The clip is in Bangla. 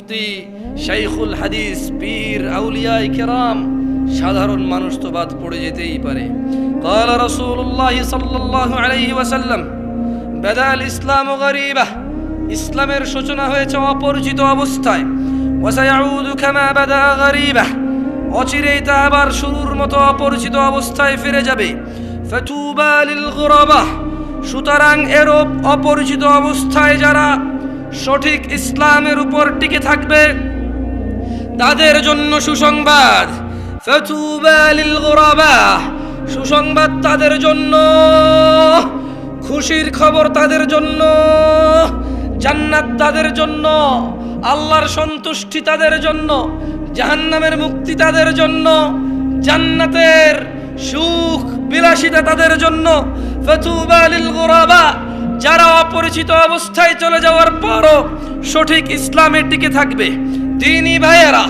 মুফতি, শাইখুল হাদিস, পীর, আউলিয়ায়ে কেরাম, সাধারণ মানুষ তো বাদ পড়ে যেতেই পারে। قال رسول الله صلى الله عليه وسلم بدا الاسلام غريبا, ইসলামের সূচনা হয়েছে অপরিচিত অবস্থায়। وسيعود كما بدا غريبا, অচিরেই তা আবার শুরুর মতো অপরিচিত অবস্থায় ফিরে যাবে। فطوبى للغرباء, সুতরাং এরূপ অপরিচিত অবস্থায় যারা সঠিক ইসলামের উপর টিকে থাকবে তাদের জন্য সুসংবাদ। فطوبى للغرباء, সুসংবাদ তাদের জন্য, খুশির খবর তাদের জন্য, জান্নাত তাদের জন্য, আল্লাহর সন্তুষ্টি তাদের জন্য, জাহান্নামের মুক্তি তাদের জন্য, জান্নাতের সুখ বিলাসিতা তাদের জন্য। ফাতুবা লিল গুরাবা, যারা অপরিচিত অবস্থায় চলে যাওয়ার পরও সঠিক ইসলামে টিকে থাকবে। দ্বীনি ভাইয়েরা,